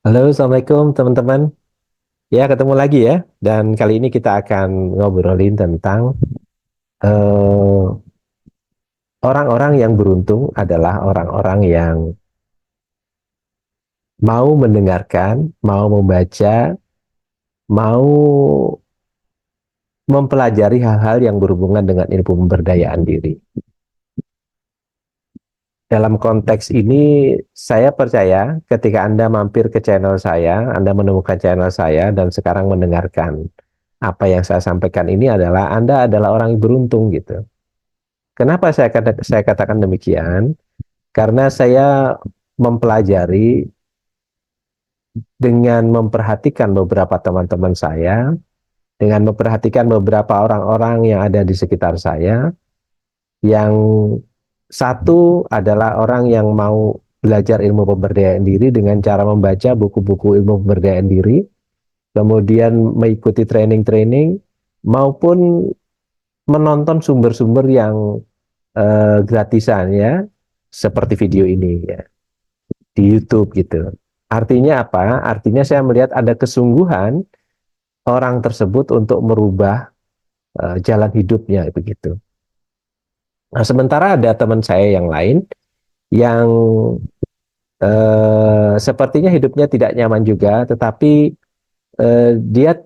Halo, Assalamualaikum teman-teman. Ya, ketemu lagi ya. Dan kali ini kita akan ngobrolin tentang eh, orang-orang yang beruntung adalah orang-orang yang mau mendengarkan, mau membaca, mau mempelajari hal-hal yang berhubungan dengan ilmu pemberdayaan diri. Dalam konteks ini, saya percaya ketika Anda mampir ke channel saya, Anda menemukan channel saya dan sekarang mendengarkan apa yang saya sampaikan ini adalah Anda adalah orang yang beruntung gitu. Kenapa saya katakan demikian? Karena saya mempelajari dengan memperhatikan beberapa teman-teman saya, dengan memperhatikan beberapa orang-orang yang ada di sekitar saya, yang satu adalah orang yang mau belajar ilmu pemberdayaan diri dengan cara membaca buku-buku ilmu pemberdayaan diri, kemudian mengikuti training-training, maupun menonton sumber-sumber yang gratisan ya, seperti video ini ya, di YouTube gitu. Artinya apa? Artinya saya melihat ada kesungguhan orang tersebut untuk merubah jalan hidupnya begitu. Nah, sementara ada teman saya yang lain yang sepertinya hidupnya tidak nyaman juga, tetapi dia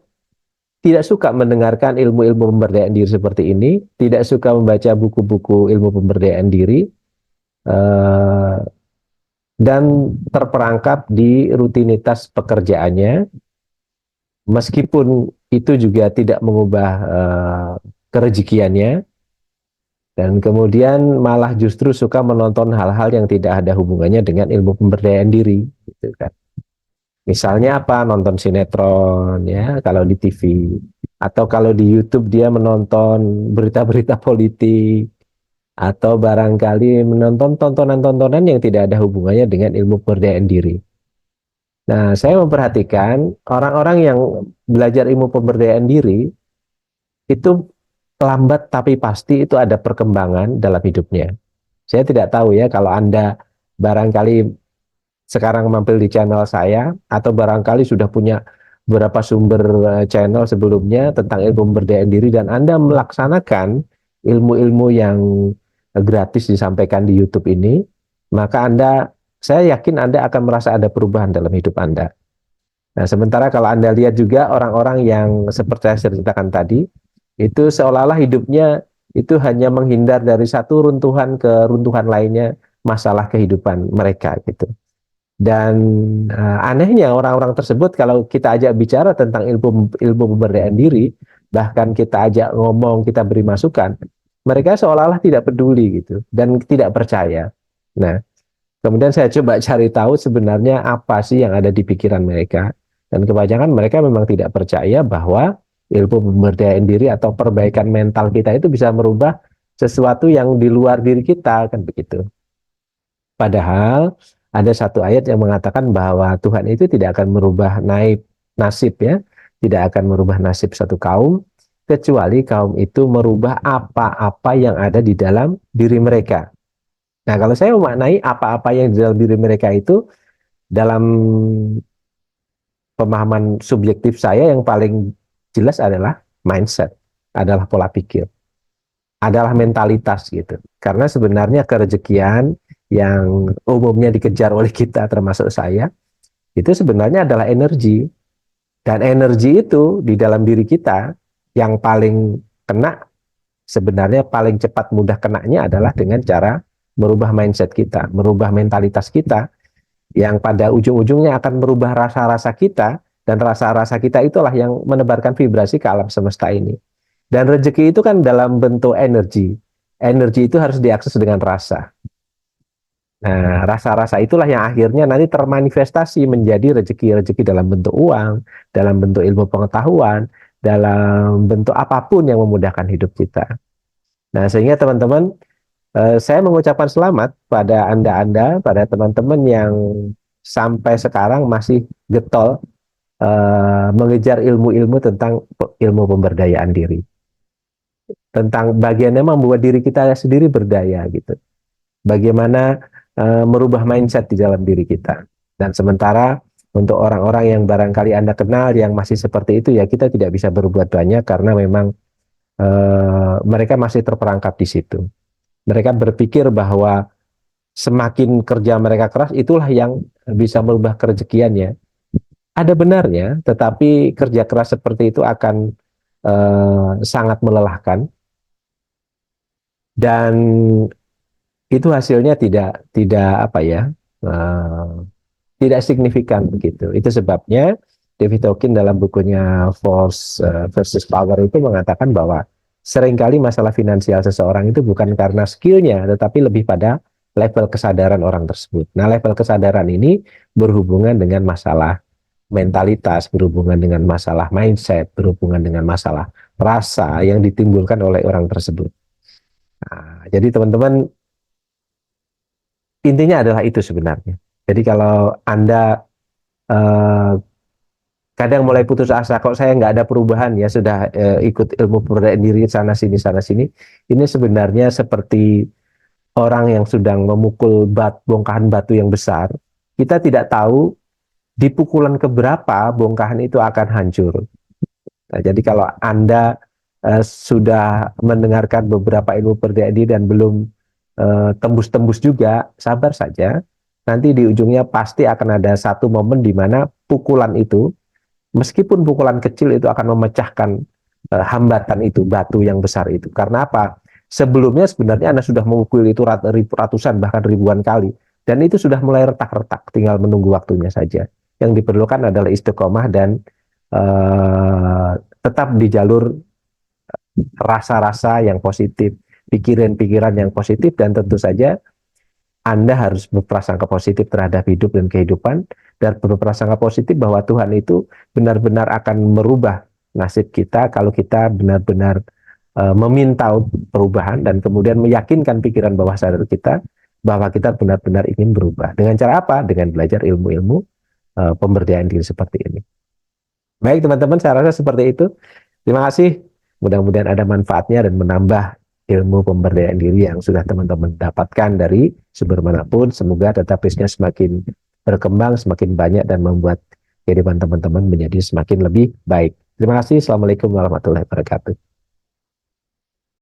tidak suka mendengarkan ilmu-ilmu pemberdayaan diri seperti ini, tidak suka membaca buku-buku ilmu pemberdayaan diri, eh, dan terperangkap di rutinitas pekerjaannya, meskipun itu juga tidak mengubah kerejikiannya, dan kemudian malah justru suka menonton hal-hal yang tidak ada hubungannya dengan ilmu pemberdayaan diri, gitu kan. Misalnya apa? Nonton sinetron ya, kalau di TV, atau kalau di YouTube dia menonton berita-berita politik, atau barangkali menonton tontonan-tontonan yang tidak ada hubungannya dengan ilmu pemberdayaan diri. Nah, saya memperhatikan orang-orang yang belajar ilmu pemberdayaan diri itu lambat tapi pasti itu ada perkembangan dalam hidupnya. Saya tidak tahu ya kalau Anda barangkali sekarang mampir di channel saya atau barangkali sudah punya beberapa sumber channel sebelumnya tentang ilmu pemberdayaan diri dan Anda melaksanakan ilmu-ilmu yang gratis disampaikan di YouTube ini, maka saya yakin Anda akan merasa ada perubahan dalam hidup Anda. Nah, sementara kalau Anda lihat juga orang-orang yang seperti saya ceritakan tadi, itu seolah-olah hidupnya itu hanya menghindar dari satu runtuhan ke runtuhan lainnya, masalah kehidupan mereka gitu. Dan anehnya orang-orang tersebut kalau kita ajak bicara tentang ilmu ilmu pemberdayaan diri, bahkan kita ajak ngomong, kita beri masukan, mereka seolah-olah tidak peduli gitu dan tidak percaya. Nah, kemudian saya coba cari tahu sebenarnya apa sih yang ada di pikiran mereka. Dan kebanyakan mereka memang tidak percaya bahwa ilmu pemberdayaan diri atau perbaikan mental kita itu bisa merubah sesuatu yang di luar diri kita, kan begitu. Padahal ada satu ayat yang mengatakan bahwa Tuhan itu tidak akan merubah nasib ya, tidak akan merubah nasib satu kaum, kecuali kaum itu merubah apa-apa yang ada di dalam diri mereka. Nah, kalau saya memaknai apa-apa yang di dalam diri mereka itu dalam pemahaman subjektif saya yang paling jelas adalah mindset, adalah pola pikir, adalah mentalitas gitu. Karena sebenarnya kerejekian yang umumnya dikejar oleh kita termasuk saya, itu sebenarnya adalah energi. Dan energi itu di dalam diri kita yang paling kena, sebenarnya paling cepat mudah kenanya adalah dengan cara merubah mindset kita, merubah mentalitas kita, yang pada ujung-ujungnya akan merubah rasa-rasa kita, dan rasa-rasa kita itulah yang menebarkan vibrasi ke alam semesta ini. Dan rezeki itu kan dalam bentuk energi. Energi itu harus diakses dengan rasa. Nah, rasa-rasa itulah yang akhirnya nanti termanifestasi menjadi rezeki-rezeki dalam bentuk uang, dalam bentuk ilmu pengetahuan, dalam bentuk apapun yang memudahkan hidup kita. Nah, sehingga teman-teman, saya mengucapkan selamat pada Anda-Anda, pada teman-teman yang sampai sekarang masih getol mengejar ilmu-ilmu tentang ilmu pemberdayaan diri, tentang bagaimana membuat diri kita sendiri berdaya gitu, bagaimana merubah mindset di dalam diri kita. Dan sementara Untuk orang-orang yang barangkali Anda kenal yang masih seperti itu, ya kita tidak bisa berbuat banyak karena memang mereka masih terperangkap di situ. Mereka berpikir bahwa semakin kerja mereka keras, itulah yang bisa merubah kerezekiannya. Ada benarnya, tetapi kerja keras seperti itu akan sangat melelahkan, dan itu hasilnya tidak apa ya, eh, tidak signifikan begitu. Itu sebabnya David Hawkins dalam bukunya Force versus Power itu mengatakan bahwa seringkali masalah finansial seseorang itu bukan karena skillnya, tetapi lebih pada level kesadaran orang tersebut. Nah, level kesadaran ini berhubungan dengan masalah mentalitas, berhubungan dengan masalah mindset, berhubungan dengan masalah rasa yang ditimbulkan oleh orang tersebut. Nah, jadi teman-teman, intinya adalah itu sebenarnya. Jadi kalau Anda eh, kadang mulai putus asa, kok saya nggak ada perubahan ya, sudah ikut ilmu pemberdayaan diri sana sini, ini sebenarnya seperti orang yang sedang memukul bongkahan batu yang besar. Kita tidak tahu di pukulan keberapa bongkahan itu akan hancur. Nah, jadi kalau Anda sudah mendengarkan beberapa ilmu pemberdayaan diri dan belum tembus-tembus juga, sabar saja. Nanti di ujungnya pasti akan ada satu momen di mana pukulan itu, meskipun pukulan kecil, itu akan memecahkan hambatan itu, batu yang besar itu. Karena apa? Sebelumnya sebenarnya Anda sudah memukul itu ratusan bahkan ribuan kali, dan itu sudah mulai retak-retak, tinggal menunggu waktunya saja. Yang diperlukan adalah istiqomah dan uh, tetap di jalur rasa-rasa yang positif, pikiran-pikiran yang positif, dan tentu saja Anda harus berprasangka positif terhadap hidup dan kehidupan, dan berprasangka positif bahwa Tuhan itu benar-benar akan merubah nasib kita kalau kita benar-benar meminta perubahan, dan kemudian meyakinkan pikiran bawah sadar kita bahwa kita benar-benar ingin berubah. Dengan cara apa? Dengan belajar ilmu-ilmu pemberdayaan diri seperti ini. Baik teman-teman, saya rasa seperti itu. Terima kasih. Mudah-mudahan ada manfaatnya dan menambah ilmu pemberdayaan diri yang sudah teman-teman dapatkan dari sumber manapun. Semoga database-nya semakin berkembang, semakin banyak, dan membuat kehidupan teman-teman menjadi semakin lebih baik. Terima kasih. Assalamualaikum warahmatullahi wabarakatuh.